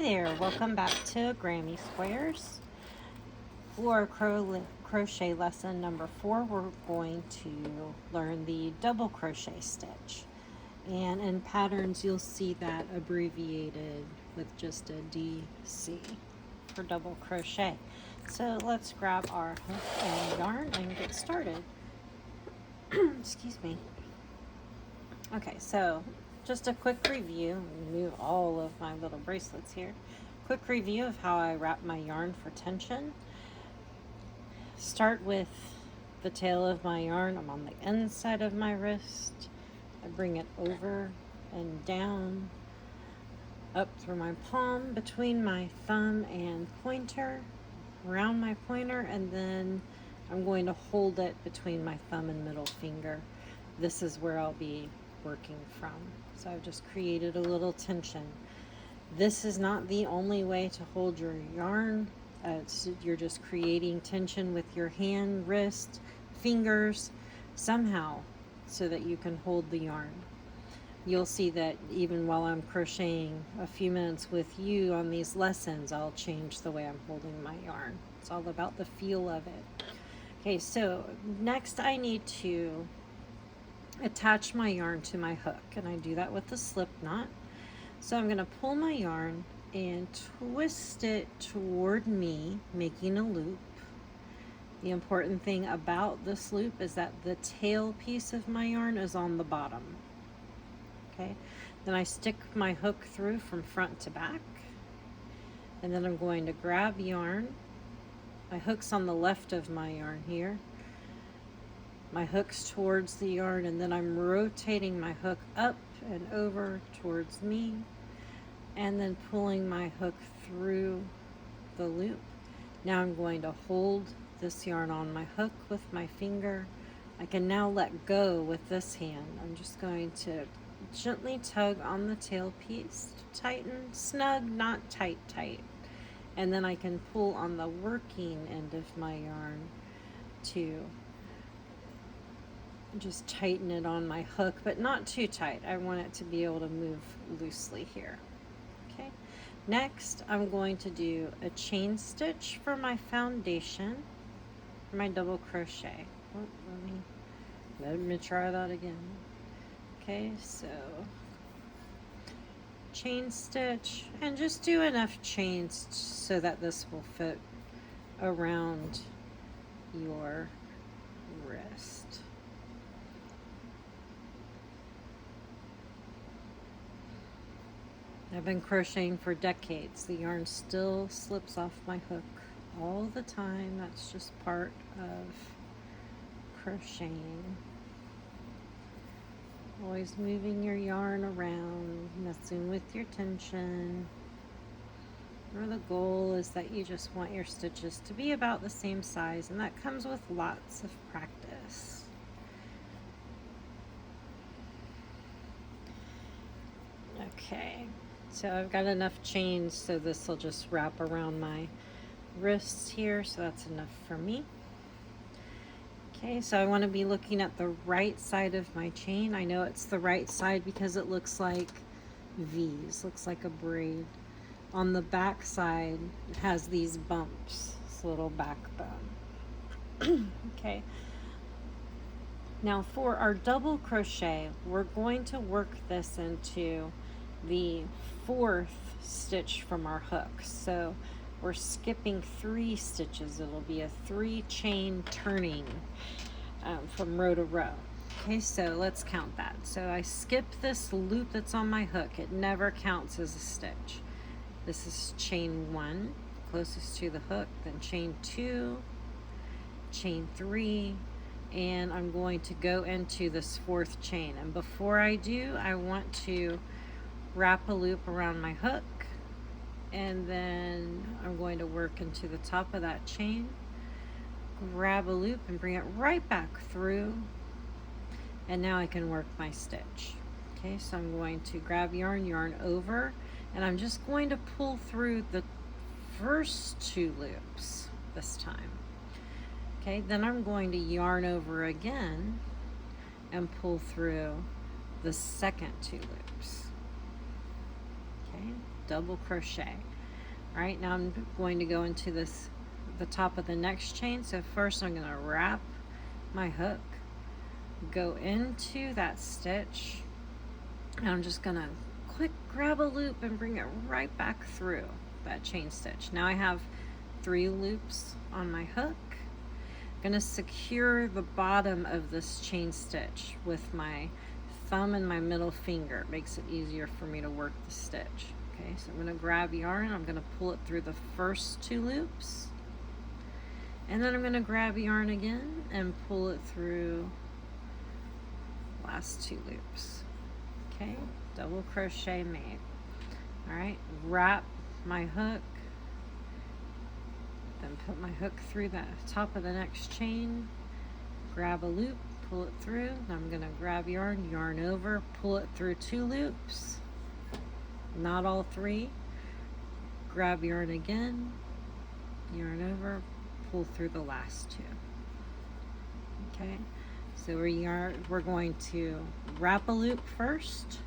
there, welcome back to Grammy Squares. For crochet lesson number 4, we're going to learn the double crochet stitch. And in patterns, you'll see that abbreviated with just a DC for double crochet. So let's grab our hook and yarn and get started. Excuse me. Okay, so just a quick review. Move all of my little bracelets here. Quick review of how I wrap my yarn for tension. Start with the tail of my yarn. I'm on the inside of my wrist. I bring it over and down, up through my palm, between my thumb and pointer, around my pointer, and then I'm going to hold it between my thumb and middle finger. This is where I'll be working from. So I've just created a little tension. This is not the only way to hold your yarn. You're just creating tension with your hand, wrist, fingers, somehow, so that you can hold the yarn. You'll see that even while I'm crocheting a few minutes with you on these lessons, I'll change the way I'm holding my yarn. It's all about the feel of it. Okay, so next I need to attach my yarn to my hook, and I do that with the slip knot. So I'm going to pull my yarn and twist it toward me, making a loop. The important thing about this loop is that the tail piece of my yarn is on the bottom. Okay, then I stick my hook through from front to back, and then I'm going to grab yarn. My hook's on the left of my yarn here. My hook's towards the yarn, and then I'm rotating my hook up and over towards me, and then pulling my hook through the loop. Now I'm going to hold this yarn on my hook with my finger. I can now let go with this hand. I'm just going to gently tug on the tail piece to tighten, snug, not tight, and then I can pull on the working end of my yarn to just tighten it on my hook, but not too tight. I want it to be able to move loosely here. Okay, next I'm going to do a chain stitch for my foundation, for my double crochet. Oh, let me try that again. Okay, so chain stitch, and just do enough chains so that this will fit around your wrist. I've been crocheting for decades. The yarn still slips off my hook all the time. That's just part of crocheting. Always moving your yarn around, messing with your tension. Or the goal is that you just want your stitches to be about the same size, and that comes with lots of practice. Okay. So I've got enough chains, so this will just wrap around my wrists here, so that's enough for me. Okay, so I want to be looking at the right side of my chain. I know it's the right side because it looks like V's, looks like a braid. On the back side, it has these bumps, this little backbone. Okay. Now for our double crochet, we're going to work this into the 4th stitch from our hook. So we're skipping 3 stitches. It'll be a 3 chain turning from row to row. Okay, so let's count that. So I skip this loop that's on my hook. It never counts as a stitch. This is chain 1, closest to the hook, then chain 2, chain 3, and I'm going to go into this 4th chain. And before I do, I want to wrap a loop around my hook, and then I'm going to work into the top of that chain, grab a loop and bring it right back through, and now I can work my stitch. Okay, so I'm going to grab yarn over, and I'm just going to pull through the first 2 loops this time. Okay, then I'm going to yarn over again and pull through the second 2 loops. Okay, double crochet. All right, now I'm going to go into the top of the next chain. So first I'm going to wrap my hook, go into that stitch, and I'm just going to quick grab a loop and bring it right back through that chain stitch. Now I have 3 loops on my hook. I'm going to secure the bottom of this chain stitch with my thumb and my middle finger. It makes it easier for me to work the stitch. Okay, so I'm going to grab yarn, I'm going to pull it through the first 2 loops, and then I'm going to grab yarn again and pull it through the last 2 loops. Okay, double crochet made. All right, wrap my hook, then put my hook through the top of the next chain, grab a loop, pull it through. Then I'm going to grab yarn, yarn over, pull it through 2 loops, not all 3, grab yarn again, yarn over, pull through the last 2. Okay, so we're going to wrap a loop first,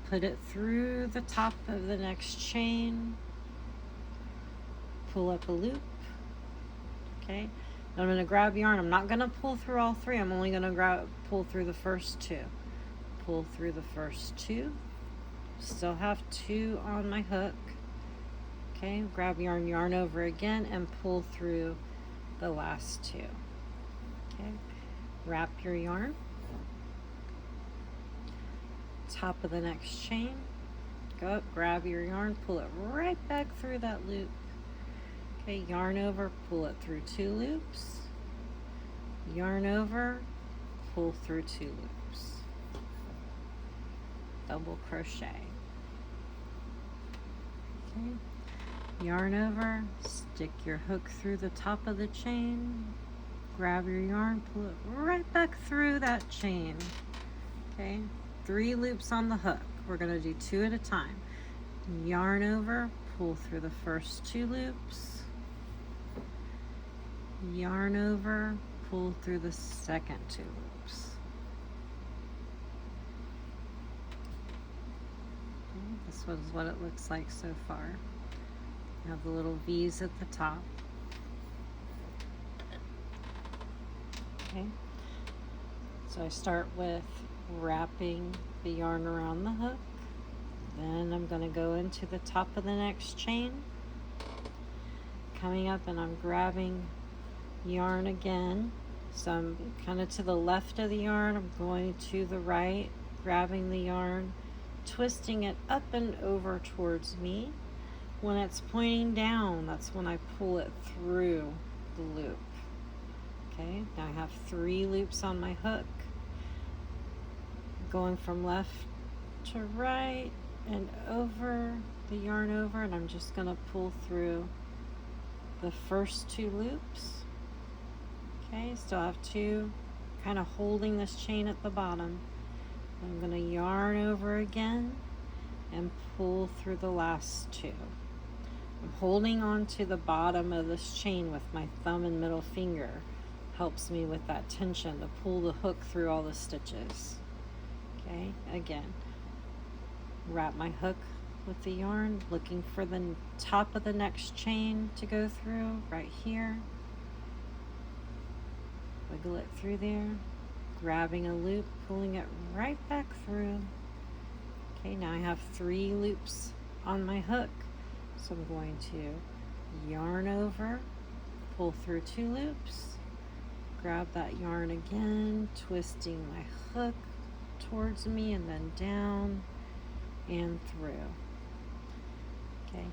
put it through the top of the next chain, pull up a loop. Okay, now I'm going to grab yarn. I'm not going to pull through all 3. I'm only going to pull through the first 2. Pull through the first 2. Still have 2 on my hook. Okay, grab yarn, yarn over again, and pull through the last 2. Okay, wrap your yarn, top of the next chain, go up, grab your yarn, pull it right back through that loop. Okay, yarn over, pull it through 2 loops, yarn over, pull through 2 loops, double crochet. Okay, yarn over, stick your hook through the top of the chain, grab your yarn, pull it right back through that chain. Okay, 3 loops on the hook. We're going to do 2 at a time. Yarn over, pull through the first 2 loops, yarn over, pull through the second 2 loops. Okay, this was what it looks like so far. You have the little V's at the top. Okay, so I start with wrapping the yarn around the hook, then I'm going to go into the top of the next chain, coming up, and I'm grabbing yarn again. So I'm kind of to the left of the yarn, I'm going to the right, grabbing the yarn, twisting it up and over towards me. When it's pointing down, that's when I pull it through the loop. Okay, now I have 3 loops on my hook, going from left to right and over the yarn over, and I'm just going to pull through the first 2 loops. Okay, still have 2, kind of holding this chain at the bottom. I'm going to yarn over again and pull through the last 2. I'm holding on to the bottom of this chain with my thumb and middle finger. Helps me with that tension to pull the hook through all the stitches. Okay, again, wrap my hook with the yarn, looking for the top of the next chain to go through right here. Wiggle it through there, grabbing a loop, pulling it right back through. Okay, now I have 3 loops on my hook, so I'm going to yarn over, pull through 2 loops, grab that yarn again, twisting my hook towards me and then down and through. Okay,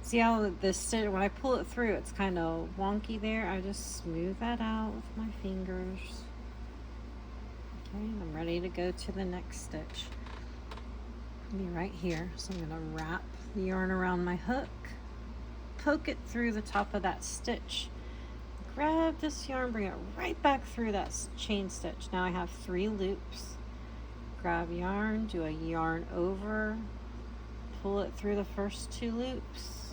see how this, when I pull it through, it's kind of wonky there. I just smooth that out with my fingers. Okay, I'm ready to go to the next stitch. Be right here. So I'm going to wrap the yarn around my hook, poke it through the top of that stitch, grab this yarn, bring it right back through that chain stitch. Now I have 3 loops. Grab yarn, do a yarn over, pull it through the first 2 loops.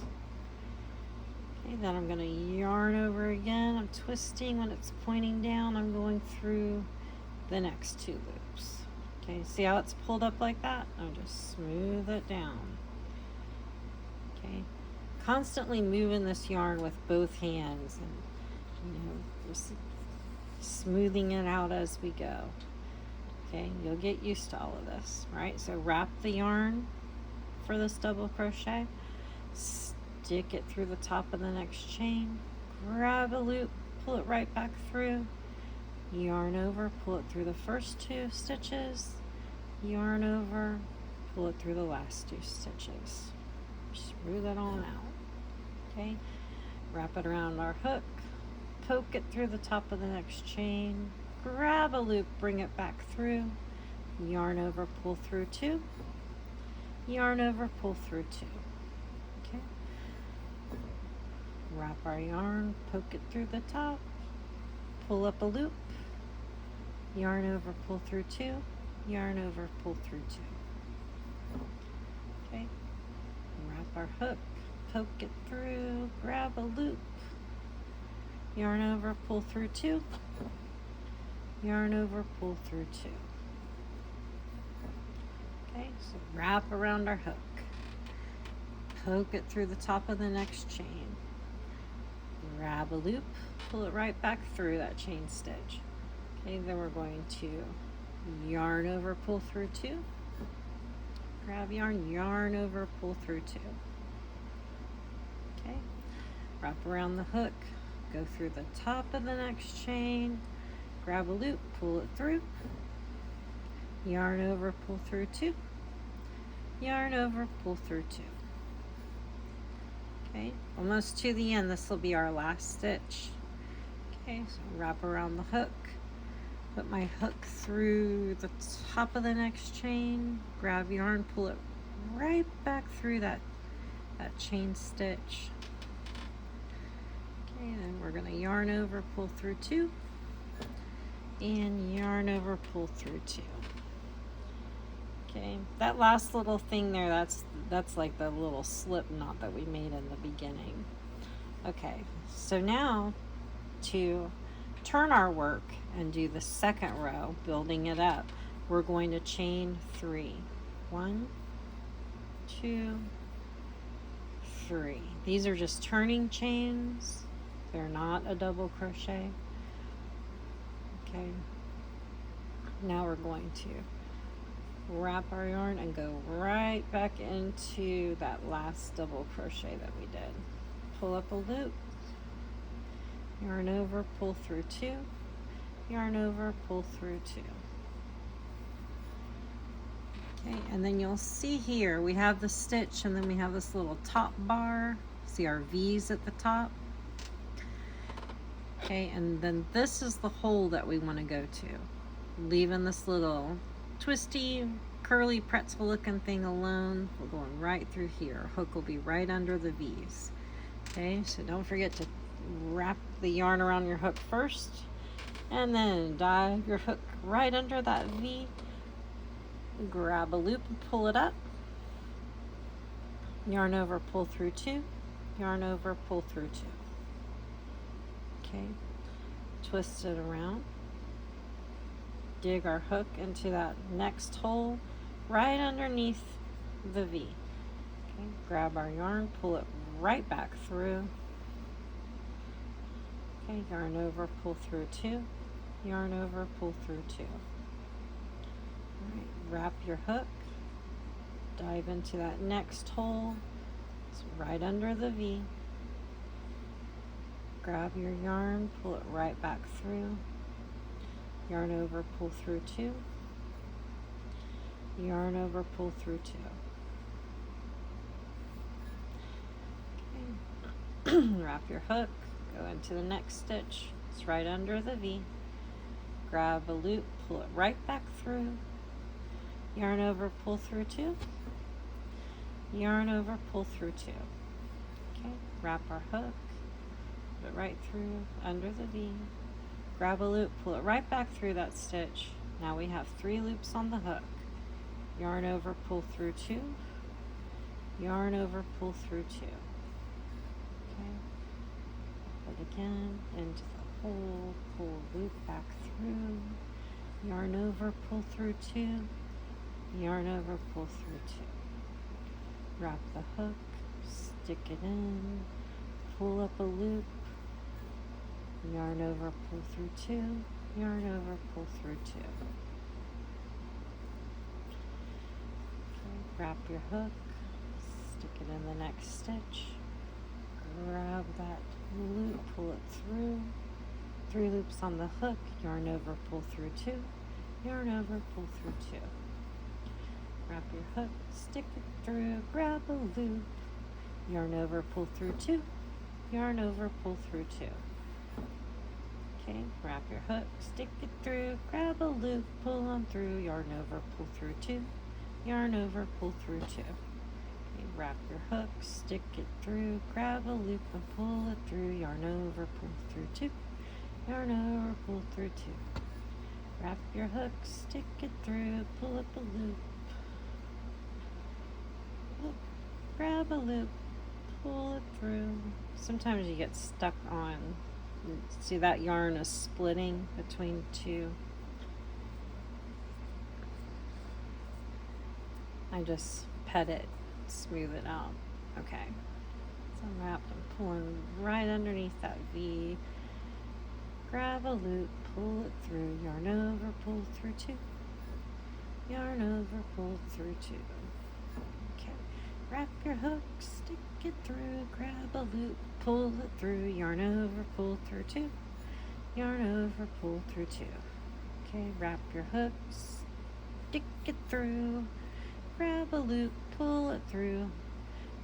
Okay, then I'm going to yarn over again. I'm twisting when it's pointing down. I'm going through the next 2 loops. Okay, see how it's pulled up like that? I'll just smooth it down. Okay, constantly moving this yarn with both hands and, just smoothing it out as we go. Okay, you'll get used to all of this, right? So wrap the yarn for this double crochet, stick it through the top of the next chain, grab a loop, pull it right back through, yarn over, pull it through the first 2 stitches, yarn over, pull it through the last 2 stitches. Smooth it on out. Okay, wrap it around our hook, poke it through the top of the next chain, grab a loop, bring it back through, yarn over, pull through 2, yarn over, pull through 2. Okay, wrap our yarn, poke it through the top, pull up a loop, yarn over, pull through 2, yarn over, pull through 2. Okay, wrap our hook, poke it through, grab a loop, yarn over, pull through 2, yarn over, pull through 2. Okay, so wrap around our hook, poke it through the top of the next chain, grab a loop, pull it right back through that chain stitch. Okay, then we're going to yarn over, pull through 2, grab yarn, yarn over, pull through 2. Okay, wrap around the hook, go through the top of the next chain, grab a loop, pull it through, yarn over, pull through 2, yarn over, pull through 2. Okay, almost to the end. This will be our last stitch. Okay, so wrap around the hook, put my hook through the top of the next chain, grab yarn, pull it right back through that chain stitch. Okay, then we're going to yarn over, pull through 2, and yarn over, pull through 2. Okay, that last little thing there, that's like the little slip knot that we made in the beginning. Okay, so now to turn our work and do the second row, building it up, we're going to chain 3. 1, 2, 3. These are just turning chains. They're not a double crochet. Okay, now we're going to wrap our yarn and go right back into that last double crochet that we did. Pull up a loop, yarn over, pull through 2, yarn over, pull through 2. Okay, and then you'll see here we have the stitch and then we have this little top bar. See our V's at the top. Okay, and then this is the hole that we want to go to, leaving this little twisty, curly pretzel looking thing alone. We're going right through here. Our hook will be right under the V's. Okay, so don't forget to wrap the yarn around your hook first and then dive your hook right under that V. Grab a loop and pull it up. Yarn over, pull through 2. Yarn over, pull through 2. Okay, twist it around. Dig our hook into that next hole right underneath the V. Okay, grab our yarn, pull it right back through. Okay, yarn over, pull through 2. Yarn over, pull through 2. All right, wrap your hook, dive into that next hole. It's right under the V. Grab your yarn, pull it right back through. Yarn over, pull through 2. Yarn over, pull through 2. Okay. Wrap your hook, go into the next stitch. It's right under the V. Grab a loop, pull it right back through. Yarn over, pull through 2. Yarn over, pull through 2. Okay, wrap our hook, put it right through under the V. Grab a loop, pull it right back through that stitch. Now we have 3 loops on the hook. Yarn over, pull through 2. Yarn over, pull through 2. Okay. Put again into the hole, pull loop back through. Yarn over, pull through 2. Yarn over, pull through 2. Wrap the hook, stick it in, pull up a loop, yarn over, pull through 2, yarn over, pull through 2. Okay, wrap your hook, stick it in the next stitch, grab that loop, pull it through, 3 loops on the hook, yarn over, pull through 2, yarn over, pull through 2. Wrap your hook, stick it through, grab a loop, yarn over, pull through 2, yarn over, pull through 2. Okay, wrap your hook, stick it through, grab a loop, pull on through, yarn over, pull through 2, yarn over, pull through 2. Okay, wrap your hook, stick it through, grab a loop and pull it through, yarn over, pull through 2, yarn over, pull through 2. Wrap your hook, stick it through, pull up a loop, grab a loop, pull it through. Sometimes you get stuck on, see that yarn is splitting between 2. I just pet it, smooth it out. Okay, so I'm wrapped and pulling right underneath that V. Grab a loop, pull it through, yarn over, pull through 2, yarn over, pull through 2. Okay, wrap your hook, stick it through, grab a loop, pull it through, yarn over, pull through 2, yarn over, pull through 2. Okay, wrap your hook, stick it through, grab a loop, pull it through,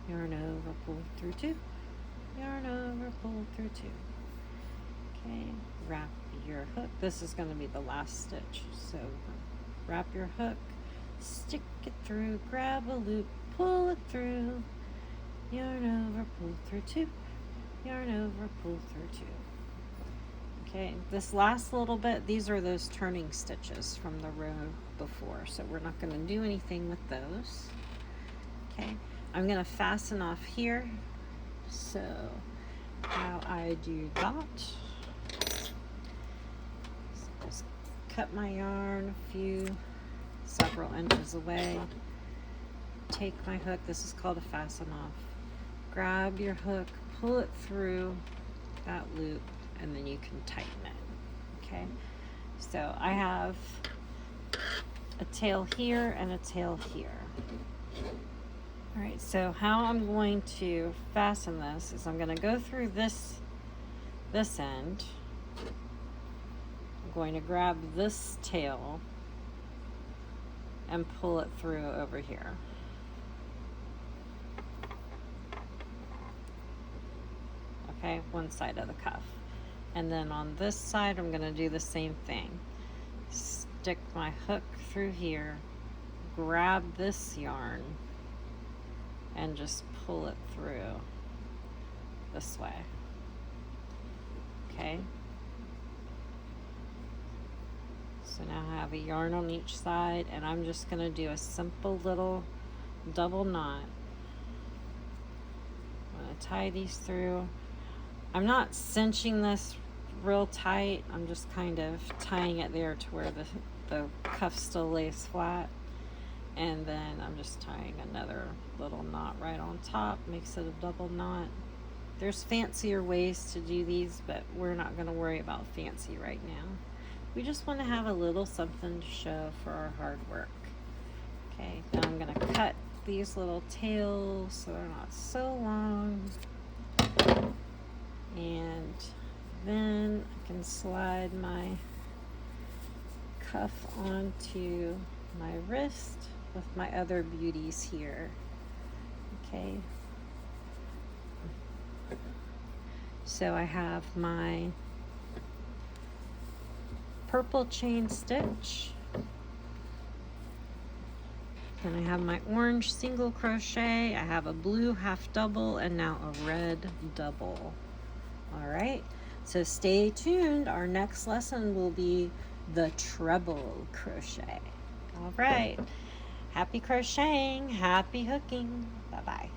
yarn over, pull through 2, yarn over, pull through 2. Okay, wrap your hook. This is going to be the last stitch. So wrap your hook, stick it through, grab a loop, pull it through, yarn over, pull through 2, yarn over, pull through 2. Okay, this last little bit, these are those turning stitches from the row before, so we're not going to do anything with those. Okay, I'm going to fasten off here. So how I do that, just cut my yarn several inches away, take my hook, this is called a fasten off, grab your hook, pull it through that loop, and then you can tighten it. Okay, so I have a tail here and a tail here. All right, so how I'm going to fasten this is I'm going to go through this end. I'm going to grab this tail and pull it through over here. Okay, one side of the cuff. And then on this side, I'm going to do the same thing. Stick my hook through here, grab this yarn, and just pull it through this way. Okay. So now I have a yarn on each side, and I'm just going to do a simple little double knot. I'm going to tie these through. I'm not cinching this real tight. I'm just kind of tying it there to where the cuff still lays flat. And then I'm just tying another little knot right on top, makes it a double knot. There's fancier ways to do these, but we're not going to worry about fancy right now. We just want to have a little something to show for our hard work. Okay, now I'm going to cut these little tails so they're not so long. And then I can slide my cuff onto my wrist with my other beauties here. Okay. So I have my purple chain stitch. Then I have my orange single crochet. I have a blue half double and now a red double. All right, so stay tuned. Our next lesson will be the treble crochet. All right, happy crocheting, happy hooking. Bye-bye.